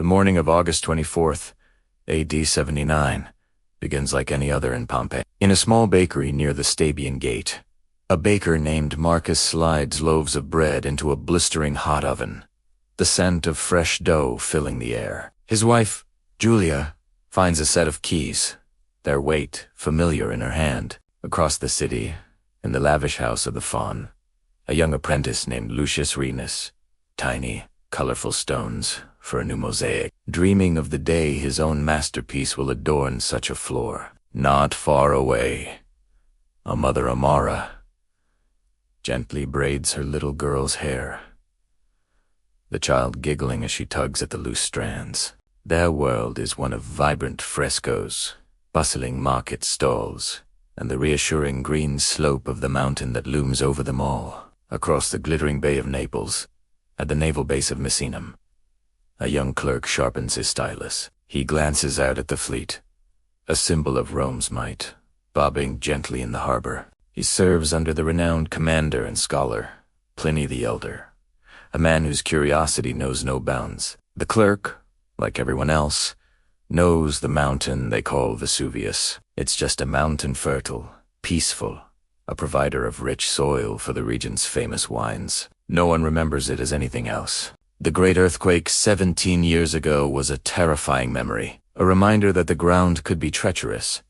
The morning of August 24th, AD 79, begins like any other in Pompeii. In a small bakery near the Stabian Gate, a baker named Marcus slides loaves of bread into a blistering hot oven, the scent of fresh dough filling the air. His wife, Julia, finds a set of keys, their weight familiar in her hand. Across the city, in the lavish house of the Faun, a young apprentice named Lucius Renus, tiny, colorful stones for a new mosaic, dreaming of the day his own masterpiece will adorn such a floor. Not far away, a mother Amara gently braids her little girl's hair, the child giggling as she tugs at the loose strands. Their world is one of vibrant frescoes, bustling market stalls, and the reassuring green slope of the mountain that looms over them all. Across the glittering Bay of Naples, at the naval base of Misenum, a young clerk sharpens his stylus. He glances out at the fleet, a symbol of Rome's might, bobbing gently in the harbor. He serves under the renowned commander and scholar, Pliny the Younger, a man whose curiosity knows no bounds. The clerk, like everyone else, knows the mountain they call Vesuvius. It's just a mountain fertile, peaceful, a provider of rich soil for the region's famous wines. No one remembers it as anything else. The great earthquake 17 years ago was a terrifying memory, a reminder that the ground could be treacherous,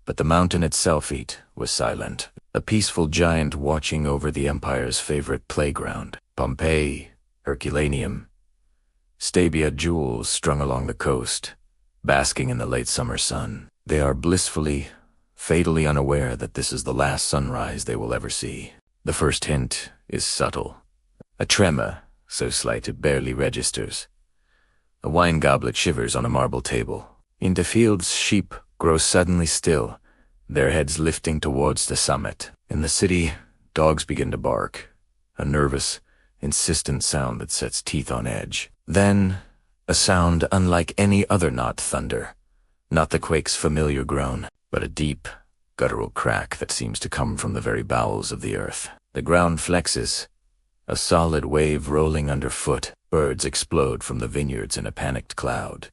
but the mountain itself was silent, a peaceful giant watching over the empire's favorite playground. Pompeii, Herculaneum, Stabia jewels strung along the coast, basking in the late summer sun. They are blissfully, fatally unaware that this is the last sunrise they will ever see. The first hint is subtle, a tremor so slight it barely registers. A wine goblet shivers on a marble table. In the fields, sheep grow suddenly still, their heads lifting towards the summit. In the city, dogs begin to bark, a nervous, insistent sound that sets teeth on edge. Then, a sound unlike any other, not thunder, not the quake's familiar groan, but a deep, guttural crack that seems to come from the very bowels of the earth. The ground flexes, a solid wave rolling underfoot. Birds explode from the vineyards in a panicked cloud.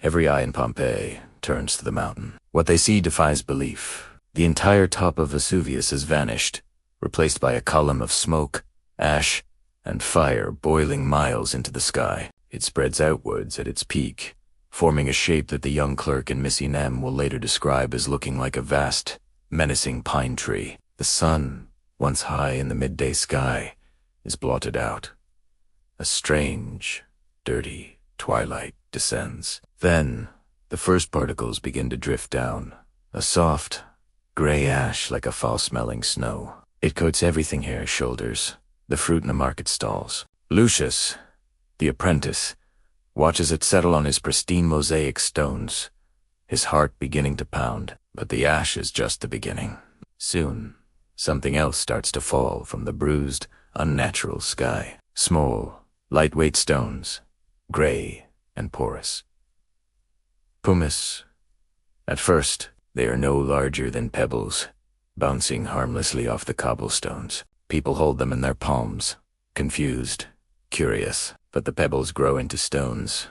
Every eye in Pompeii turns to the mountain. What they see defies belief. The entire top of Vesuvius has vanished, replaced by a column of smoke, ash, and fire boiling miles into the sky. It spreads outwards at its peak, forming a shape that the young clerk in Misenum will later describe as looking like a vast, menacing pine tree. The sun, once high in the midday sky, is blotted out. A strange, dirty twilight descends. Then, the first particles begin to drift down, a soft, gray ash like a foul-smelling snow. It coats everything here: shoulders, the fruit in the market stalls. Lucius, the apprentice, watches it settle on his pristine mosaic stones, his heart beginning to pound. But the ash is just the beginning. Soon, something else starts to fall from the bruised, unnatural sky. Small, lightweight stones, gray and porous. Pumice. At first, they are no larger than pebbles, bouncing harmlessly off the cobblestones. People hold them in their palms, confused, curious. But the pebbles grow into stones,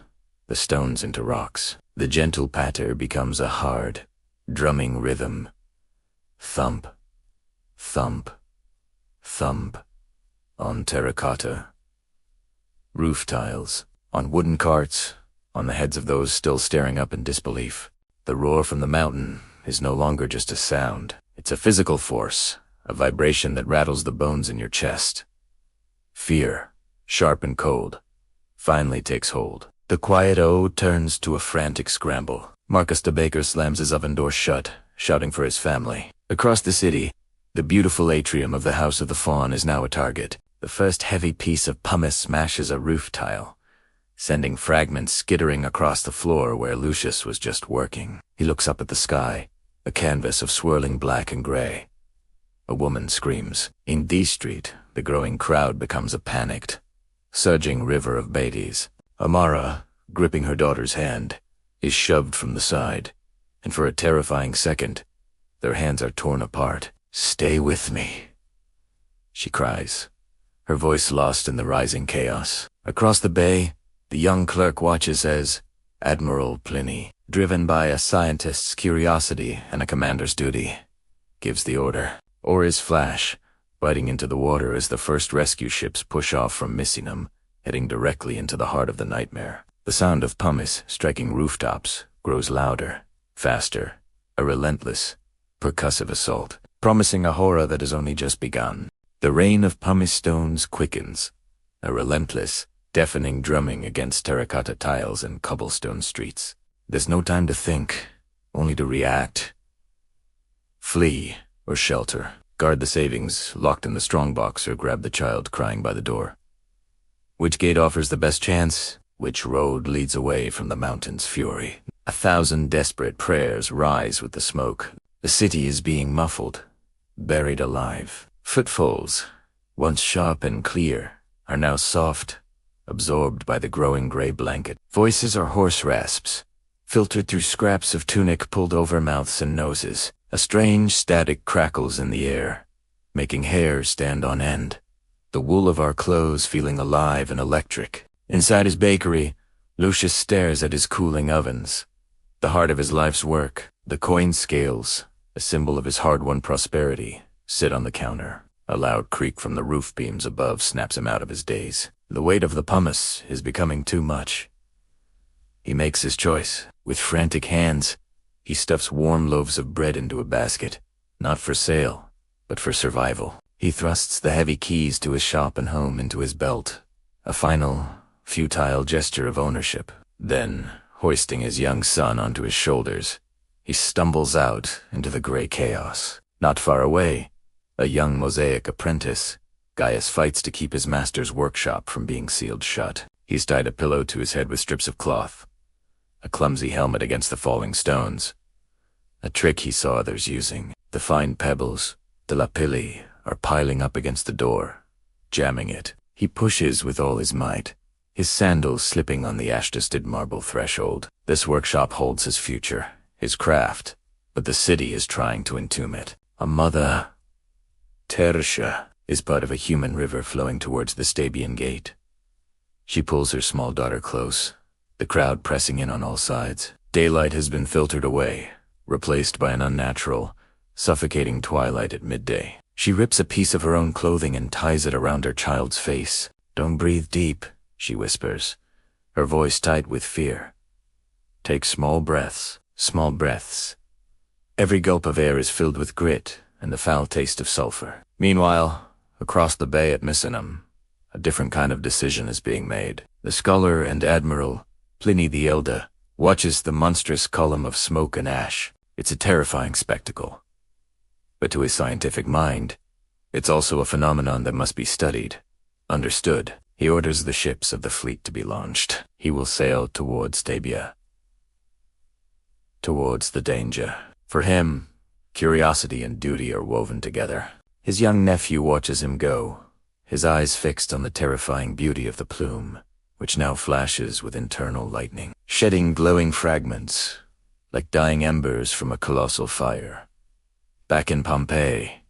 the stones into rocks. The gentle patter becomes a hard, drumming rhythm. Thump, thump, thump, on terracotta, roof tiles, on wooden carts, on the heads of those still staring up in disbelief. The roar from the mountain is no longer just a sound. It's a physical force, a vibration that rattles the bones in your chest. Fear, sharp and cold, finally takes hold. The quiet ode turns to a frantic scramble. Marcus the baker slams his oven door shut, shouting for his family. Across the city, the beautiful atrium of the House of the Faun is now a target. The first heavy piece of pumice smashes a roof tile, sending fragments skittering across the floor where Lucius was just working. He looks up at the sky, a canvas of swirling black and gray. A woman screams. In D Street, the growing crowd becomes a panicked, surging river of babies. Amara, gripping her daughter's hand, is shoved from the side, and for a terrifying second, their hands are torn apart. "Stay with me," she cries, her voice lost in the rising chaos. Across the bay, The young clerk watches as Admiral Pliny, driven by a scientist's curiosity and a commander's duty, gives the order. Oars flash, biting into the water as the first rescue ships push off from Misenum, heading directly into the heart of the nightmare. The sound of pumice striking rooftops grows louder, faster, a relentless, percussive assault, promising a horror that has only just begun. The rain of pumice stones quickens, a relentless, deafening drumming against terracotta tiles and cobblestone streets. There's no time to think, only to react. Flee or shelter. Guard the savings locked in the strongbox or grab the child crying by the door. Which gate offers the best chance? Which road leads away from the mountain's fury? 1,000 desperate prayers rise with the smoke. The city is being muffled, buried alive. Footfalls, once sharp and clear, are now soft, absorbed by the growing gray blanket. Voices are hoarse rasps, filtered through scraps of tunic pulled over mouths and noses. A strange static crackles in the air, making hair stand on end. The wool of our clothes feeling alive and electric. Inside his bakery, Lucius stares at his cooling ovens. The heart of his life's work, the coin scales, a symbol of his hard-won prosperity, sit on the counter. A loud creak from the roof beams above snaps him out of his daze. The weight of the pumice is becoming too much. He makes his choice. With frantic hands, he stuffs warm loaves of bread into a basket, not for sale, but for survival. He thrusts the heavy keys to his shop and home into his belt, a final, futile gesture of ownership. Then, hoisting his young son onto his shoulders, he stumbles out into the gray chaos. Not far away, a young mosaic apprentice, Gaius fights to keep his master's workshop from being sealed shut. He's tied a pillow to his head with strips of cloth, a clumsy helmet against the falling stones, a trick he saw others using. The fine pebbles, the lapilli, are piling up against the door, jamming it. He pushes with all his might, his sandals slipping on the ash-dusted marble threshold. This workshop holds his future, his craft, but the city is trying to entomb it. A mother, Tertia, is part of a human river flowing towards the Stabian gate. She pulls her small daughter close, the crowd pressing in on all sides. Daylight has been filtered away, replaced by an unnatural, suffocating twilight at midday. She rips a piece of her own clothing and ties it around her child's face. "Don't breathe deep," she whispers, her voice tight with fear. "Take small breaths, small breaths." Every gulp of air is filled with grit and the foul taste of sulfur. Meanwhile, across the bay at Misenum, a different kind of decision is being made. The scholar and admiral, Pliny the Elder, watches the monstrous column of smoke and ash. It's a terrifying spectacle. But to his scientific mind, it's also a phenomenon that must be studied, understood. He orders the ships of the fleet to be launched. He will sail towards Stabia, towards the danger. For him, curiosity and duty are woven together. His young nephew watches him go, his eyes fixed on the terrifying beauty of the plume, which now flashes with internal lightning, shedding glowing fragments, like dying embers from a colossal fire. Back in Pompeii,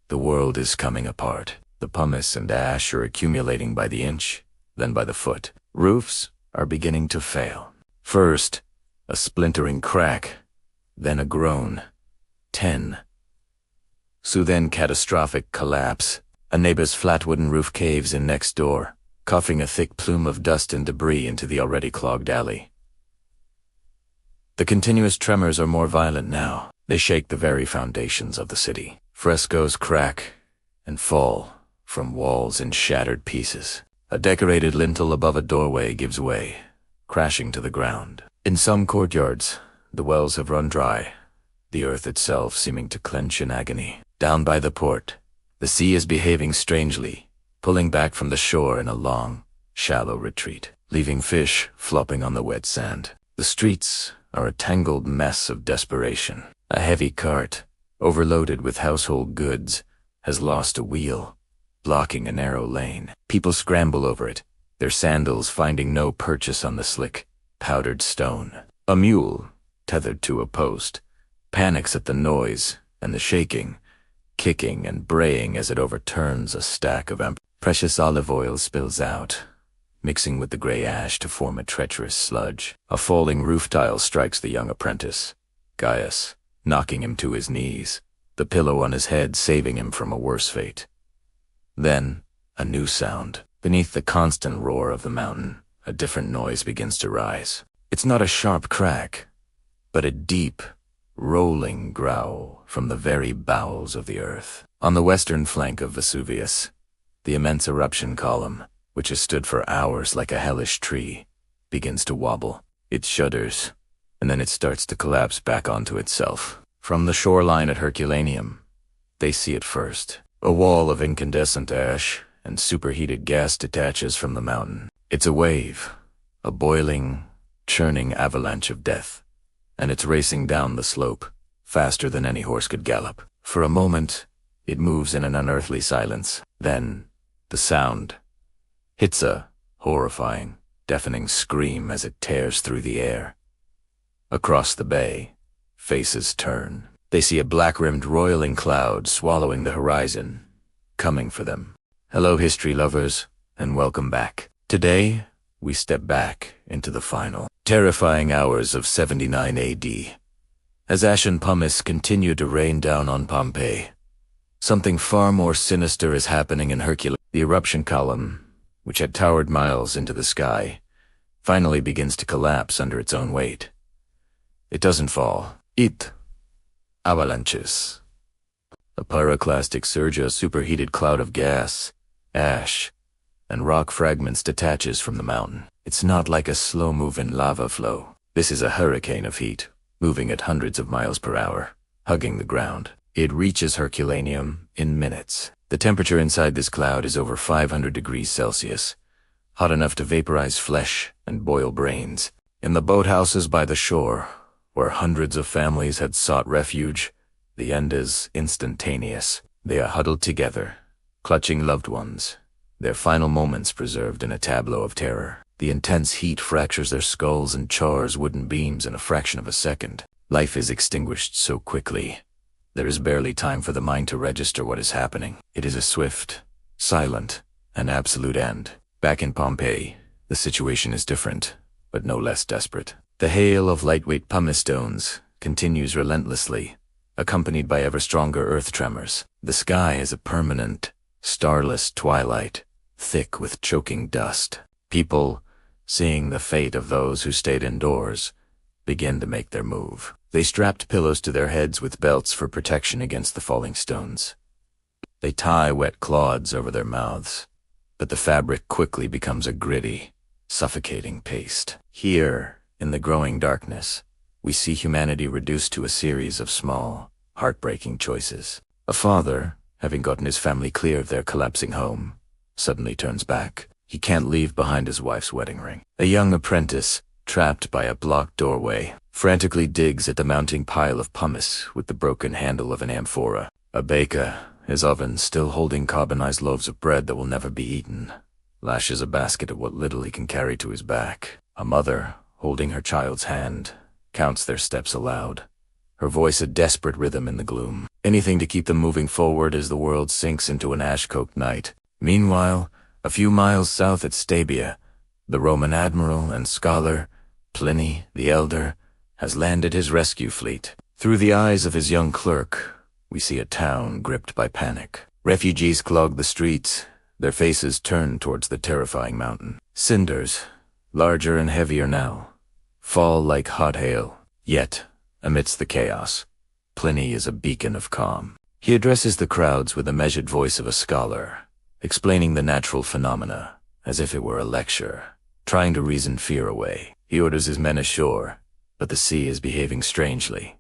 the world is coming apart. The pumice and ash are accumulating by the inch, then by the foot. Roofs are beginning to fail. First, a splintering crack, then a groan. 10. So then catastrophic collapse. A neighbor's flat wooden roof caves in next door, coughing a thick plume of dust and debris into the already clogged alley. The continuous tremors are more violent now. They shake the very foundations of the city. Frescoes crack and fall from walls in shattered pieces. A decorated lintel above a doorway gives way, crashing to the ground. In some courtyards, the wells have run dry, the earth itself seeming to clench in agony. Down by the port, the sea is behaving strangely, pulling back from the shore in a long, shallow retreat, leaving fish flopping on the wet sand. The streets are a tangled mess of desperation. A heavy cart, overloaded with household goods, has lost a wheel, blocking a narrow lane. People scramble over it, their sandals finding no purchase on the slick, powdered stone. A mule, tethered to a post, panics at the noise and the shaking, kicking and braying as it overturns a stack of precious olive oil spills out, mixing with the gray ash to form a treacherous sludge. A falling roof tile strikes the young apprentice, Gaius, knocking him to his knees, the pillow on his head saving him from a worse fate. Then, a new sound. Beneath the constant roar of the mountain, a different noise begins to rise. It's not a sharp crack, but a deep, rolling growl from the very bowels of the earth. On the western flank of Vesuvius, the immense eruption column, which has stood for hours like a hellish tree, begins to wobble. It shudders, and then it starts to collapse back onto itself. From the shoreline at Herculaneum, they see it first. A wall of incandescent ash and superheated gas detaches from the mountain. It's a wave, a boiling, churning avalanche of death, and it's racing down the slope, faster than any horse could gallop. For a moment, it moves in an unearthly silence. Then, the sound hits a horrifying, deafening scream as it tears through the air. Across the bay, faces turn. They see a black-rimmed roiling cloud swallowing the horizon, coming for them. Hello, history lovers, and welcome back. Today, we step back into the final, terrifying hours of 79 AD. As ash and pumice continue to rain down on Pompeii, something far more sinister is happening in Herculaneum. The eruption column, which had towered miles into the sky, finally begins to collapse under its own weight. It doesn't fall. It avalanches. A pyroclastic surge, a superheated cloud of gas, ash, and rock fragments detaches from the mountain. It's not like a slow-moving lava flow. This is a hurricane of heat, moving at hundreds of miles per hour, hugging the ground. It reaches Herculaneum in minutes. The temperature inside this cloud is over 500 degrees Celsius, hot enough to vaporize flesh and boil brains. In the boathouses by the shore, where hundreds of families had sought refuge, the end is instantaneous. They are huddled together, clutching loved ones, their final moments preserved in a tableau of terror. The intense heat fractures their skulls and chars wooden beams in a fraction of a second. Life is extinguished so quickly. There is barely time for the mind to register what is happening. It is a swift, silent, and absolute end. Back in Pompeii, the situation is different, but no less desperate. The hail of lightweight pumice stones continues relentlessly, accompanied by ever stronger earth tremors. The sky is a permanent, starless twilight, thick with choking dust. People, seeing the fate of those who stayed indoors, begin to make their move. They strapped pillows to their heads with belts for protection against the falling stones. They tie wet cloths over their mouths, but the fabric quickly becomes a gritty, suffocating paste. Here, in the growing darkness, we see humanity reduced to a series of small, heartbreaking choices. A father, having gotten his family clear of their collapsing home, suddenly turns back. He can't leave behind his wife's wedding ring. A young apprentice, trapped by a blocked doorway, frantically digs at the mounting pile of pumice with the broken handle of an amphora. A baker, his oven still holding carbonized loaves of bread that will never be eaten, lashes a basket of what little he can carry to his back. A mother, holding her child's hand, counts their steps aloud, her voice a desperate rhythm in the gloom. Anything to keep them moving forward as the world sinks into an ash-coaked night. Meanwhile, a few miles south at Stabia, the Roman admiral and scholar, Pliny the Elder, has landed his rescue fleet. Through the eyes of his young clerk, we see a town gripped by panic. Refugees clog the streets, their faces turned towards the terrifying mountain. Cinders, larger and heavier now, fall like hot hail. Yet, amidst the chaos, Pliny is a beacon of calm. He addresses the crowds with the measured voice of a scholar, explaining the natural phenomena as if it were a lecture, trying to reason fear away. He orders his men ashore, but the sea is behaving strangely,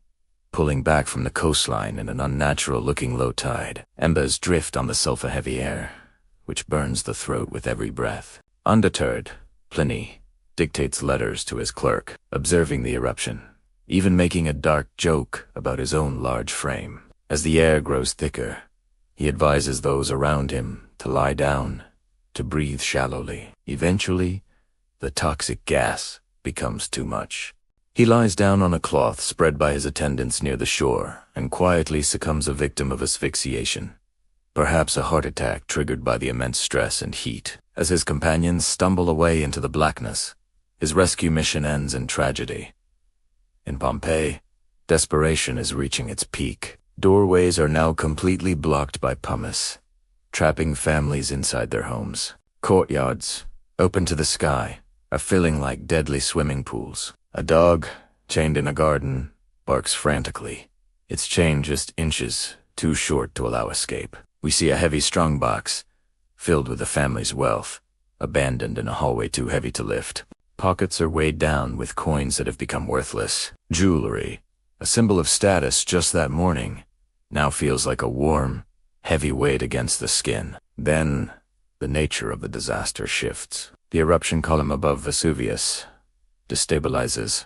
pulling back from the coastline in an unnatural-looking low tide. Embers drift on the sulfur-heavy air, which burns the throat with every breath. Undeterred, Pliny dictates letters to his clerk, observing the eruption, even making a dark joke about his own large frame. As the air grows thicker, he advises those around him to lie down, to breathe shallowly. Eventually, the toxic gas becomes too much. He lies down on a cloth spread by his attendants near the shore and quietly succumbs a victim of asphyxiation, perhaps a heart attack triggered by the immense stress and heat. as his companions stumble away into the blackness. His rescue mission ends in tragedy. In Pompeii, desperation is reaching its peak. Doorways are now completely blocked by pumice, trapping families inside their homes. Courtyards, open to the sky, are filling like deadly swimming pools. A dog, chained in a garden, barks frantically, its chain just inches too short to allow escape. We see a heavy strongbox, filled with the family's wealth, abandoned in a hallway too heavy to lift. Pockets are weighed down with coins that have become worthless. Jewelry, a symbol of status just that morning, now feels like a warm, heavy weight against the skin. Then, the nature of the disaster shifts. The eruption column above Vesuvius destabilizes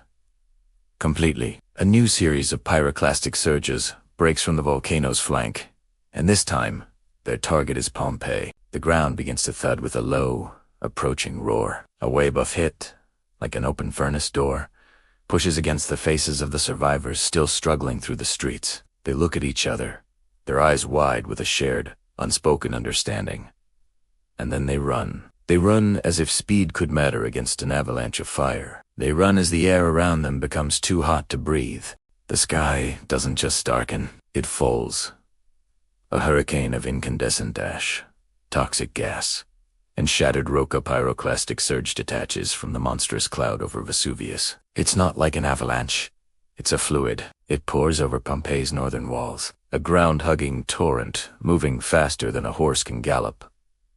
completely. A new series of pyroclastic surges breaks from the volcano's flank, and this time, their target is Pompeii. The ground begins to thud with a low, approaching roar. A wave of hit, like an open furnace door, pushes against the faces of the survivors still struggling through the streets. They look at each other, their eyes wide with a shared, unspoken understanding. And then they run. They run as if speed could matter against an avalanche of fire. They run as the air around them becomes too hot to breathe. The sky doesn't just darken, it falls. A hurricane of incandescent ash, toxic gas, and shattered roca pyroclastic surge detaches from the monstrous cloud over Vesuvius. It's not like an avalanche. It's a fluid. It pours over Pompeii's northern walls, a ground-hugging torrent moving faster than a horse can gallop,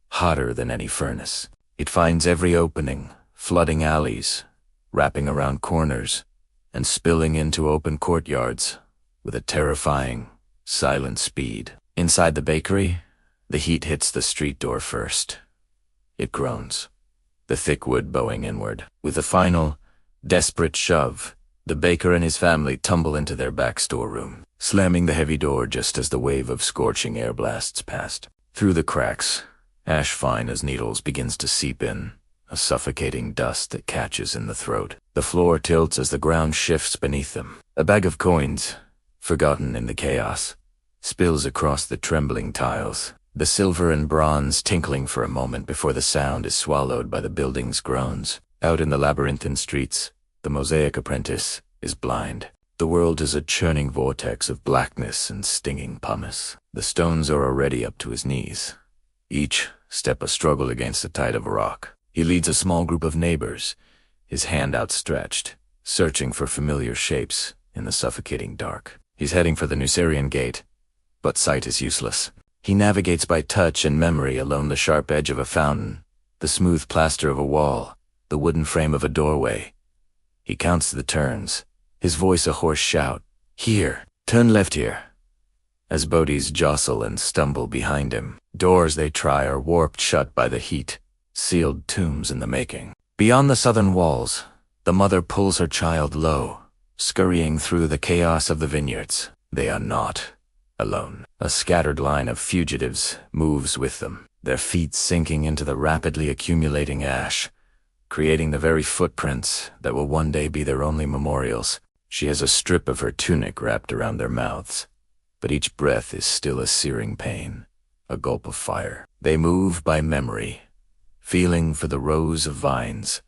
hotter than any furnace. It finds every opening, flooding alleys, wrapping around corners, and spilling into open courtyards with a terrifying, silent speed. Inside the bakery, the heat hits the street door first. It groans, the thick wood bowing inward. With a final, desperate shove, the baker and his family tumble into their back storeroom, slamming the heavy door just as the wave of scorching air blasts past. Through the cracks, ash fine as needles begins to seep in, a suffocating dust that catches in the throat. The floor tilts as the ground shifts beneath them. A bag of coins, forgotten in the chaos, spills across the trembling tiles, the silver and bronze tinkling for a moment before the sound is swallowed by the building's groans. Out in the labyrinthine streets, the mosaic apprentice is blind. The world is a churning vortex of blackness and stinging pumice. The stones are already up to his knees, each step a struggle against the tide of rock. He leads a small group of neighbors, his hand outstretched, searching for familiar shapes in the suffocating dark. He's heading for the Nucerian gate, but sight is useless. He navigates by touch and memory along the sharp edge of a fountain, the smooth plaster of a wall, the wooden frame of a doorway. He counts the turns, his voice a hoarse shout. Here, turn left here. As bodies jostle and stumble behind him, doors they try are warped shut by the heat, sealed tombs in the making. Beyond the southern walls, the mother pulls her child low, scurrying through the chaos of the vineyards. They are not alone. A scattered line of fugitives moves with them, their feet sinking into the rapidly accumulating ash, creating the very footprints that will one day be their only memorials. She has a strip of her tunic wrapped around their mouths, but each breath is still a searing pain, a gulp of fire. They move by memory, feeling for the rows of vines,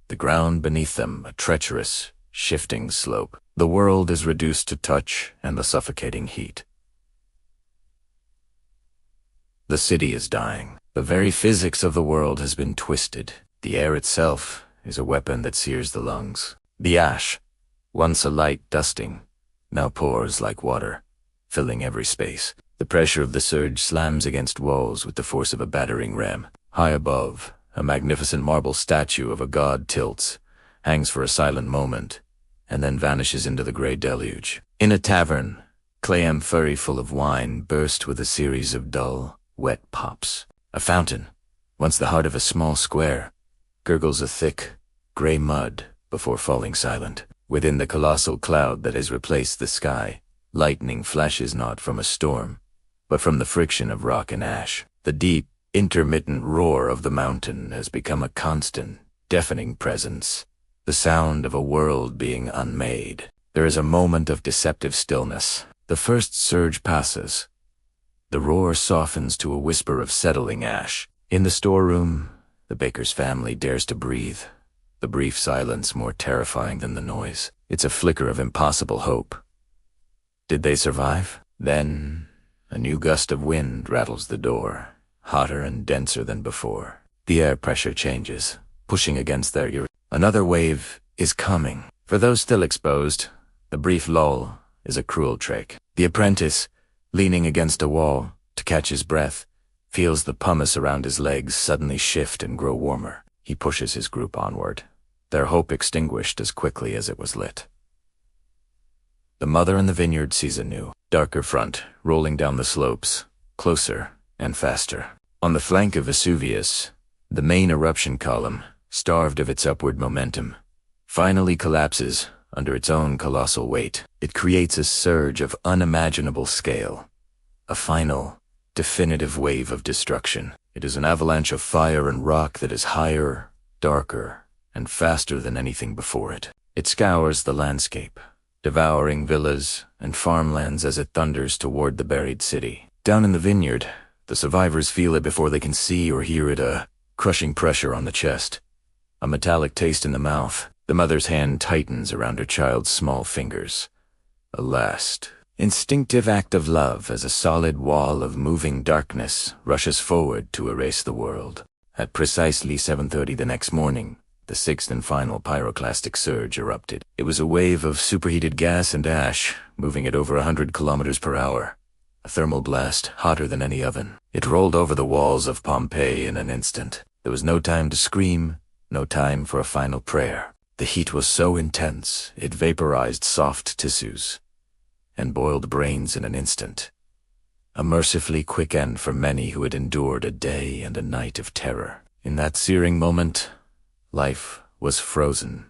the ground beneath them a treacherous, shifting slope. The world is reduced to touch and the suffocating heat. The city is dying. The very physics of the world has been twisted. The air itself is a weapon that sears the lungs. The ash, once a light dusting, now pours like water, filling every space. The pressure of the surge slams against walls with the force of a battering ram. High above, a magnificent marble statue of a god tilts, hangs for a silent moment, and then vanishes into the gray deluge. In a tavern, clay amphorae full of wine burst with a series of dull, wet pops. A fountain, once the heart of a small square, gurgles a thick, gray mud before falling silent. Within the colossal cloud that has replaced the sky, lightning flashes not from a storm, but from the friction of rock and ash. The deep, intermittent roar of the mountain has become a constant, deafening presence, the sound of a world being unmade. There is a moment of deceptive stillness. The first surge passes. The roar softens to a whisper of settling ash. In the storeroom, The baker's family dares to breathe, the brief silence more terrifying than the noise. It's a flicker of impossible hope. Did they survive? Then, a new gust of wind rattles the door, hotter and denser than before. The air pressure changes, pushing against their ear. Another wave is coming. For those still exposed, the brief lull is a cruel trick. The apprentice, leaning against a wall to catch his breath, feels the pumice around his legs suddenly shift and grow warmer. He pushes his group onward, their hope extinguished as quickly as it was lit. The mother in the vineyard sees a new, darker front rolling down the slopes, closer and faster. On the flank of Vesuvius, the main eruption column, starved of its upward momentum, finally collapses under its own colossal weight. It creates a surge of unimaginable scale, a final, definitive wave of destruction. It is an avalanche of fire and rock that is higher, darker, and faster than anything before it. It scours the landscape, devouring villas and farmlands as it thunders toward the buried city. Down in the vineyard, the survivors feel it before they can see or hear it, a crushing pressure on the chest, a metallic taste in the mouth. The mother's hand tightens around her child's small fingers, a last, instinctive act of love as a solid wall of moving darkness rushes forward to erase the world. At precisely 7:30 the next morning, the sixth and final pyroclastic surge erupted. It was a wave of superheated gas and ash, moving at over 100 kilometers per hour. A thermal blast hotter than any oven. It rolled over the walls of Pompeii in an instant. There was no time to scream, no time for a final prayer. The heat was so intense, it vaporized soft tissues and boiled brains in an instant. A mercifully quick end for many who had endured a day and a night of terror. In that searing moment, life was frozen.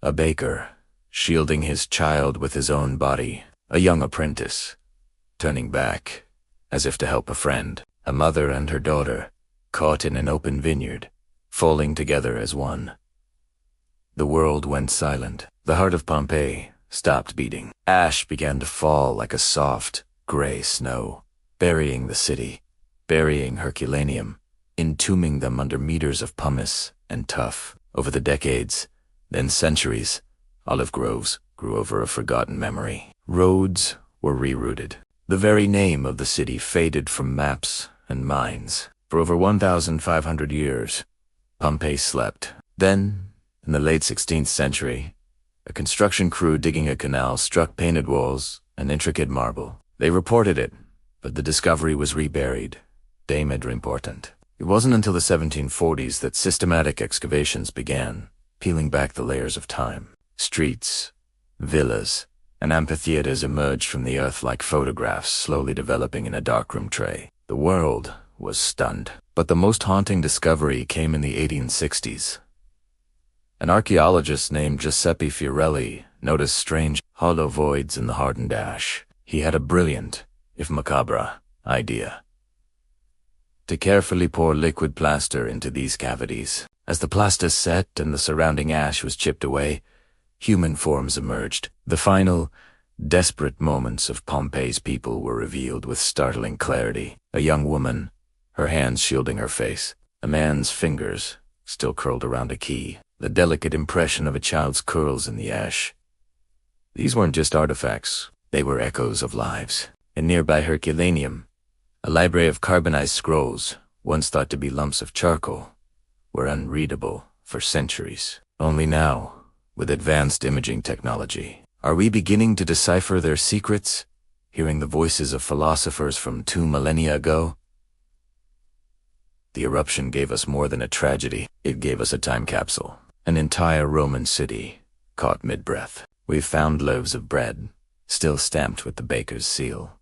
A baker, shielding his child with his own body. A young apprentice, turning back, as if to help a friend. A mother and her daughter, caught in an open vineyard, falling together as one. The world went silent. The heart of Pompeii stopped beating. Ash began to fall like a soft, gray snow, burying the city, burying Herculaneum, entombing them under meters of pumice and tuff. Over the decades, then centuries, olive groves grew over a forgotten memory. Roads were rerouted. The very name of the city faded from maps and minds. For over 1,500 years, Pompeii slept. Then, in the late 16th century, a construction crew digging a canal struck painted walls and intricate marble. They reported it, but the discovery was reburied, deemed important. It wasn't until the 1740s that systematic excavations began, peeling back the layers of time. Streets, villas, and amphitheaters emerged from the earth like photographs slowly developing in a darkroom tray. The world was stunned. But the most haunting discovery came in the 1860s. An archaeologist named Giuseppe Fiorelli noticed strange, hollow voids in the hardened ash. He had a brilliant, if macabre, idea: to carefully pour liquid plaster into these cavities. As the plaster set and the surrounding ash was chipped away, human forms emerged. The final, desperate moments of Pompeii's people were revealed with startling clarity. A young woman, her hands shielding her face. A man's fingers, still curled around a key. The delicate impression of a child's curls in the ash. These weren't just artifacts, they were echoes of lives. In nearby Herculaneum, a library of carbonized scrolls, once thought to be lumps of charcoal, were unreadable for centuries. Only now, with advanced imaging technology, are we beginning to decipher their secrets, hearing the voices of philosophers from 2 millennia ago. The eruption gave us more than a tragedy. It gave us a time capsule. An entire Roman city, caught mid-breath. We've found loaves of bread, still stamped with the baker's seal.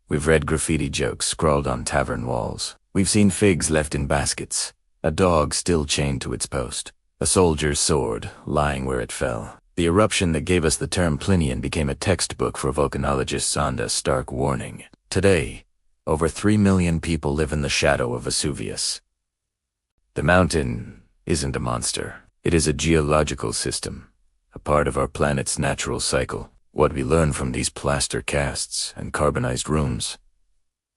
We've read graffiti jokes scrawled on tavern walls. We've seen figs left in baskets, a dog still chained to its post, a soldier's sword lying where it fell. The eruption that gave us the term Plinian became a textbook for volcanologists on a stark warning. Today, over 3 million people live in the shadow of Vesuvius. The mountain isn't a monster. It is a geological system, a part of our planet's natural cycle. What we learn from these plaster casts and carbonized rooms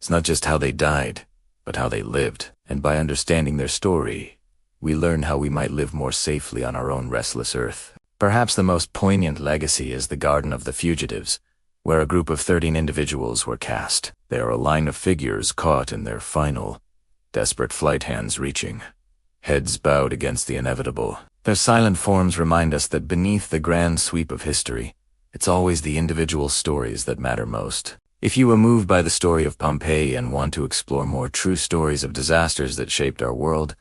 is not just how they died, but how they lived. And by understanding their story, we learn how we might live more safely on our own restless earth. Perhaps the most poignant legacy is the Garden of the Fugitives, where a group of 13 individuals were cast. They are a line of figures caught in their final, desperate flight, hands reaching, heads bowed against the inevitable. Their silent forms remind us that beneath the grand sweep of history, it's always the individual stories that matter most. If you were moved by the story of Pompeii and want to explore more true stories of disasters that shaped our world,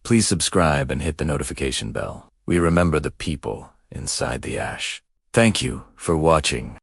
please subscribe and hit the notification bell. We remember the people inside the ash. Thank you for watching.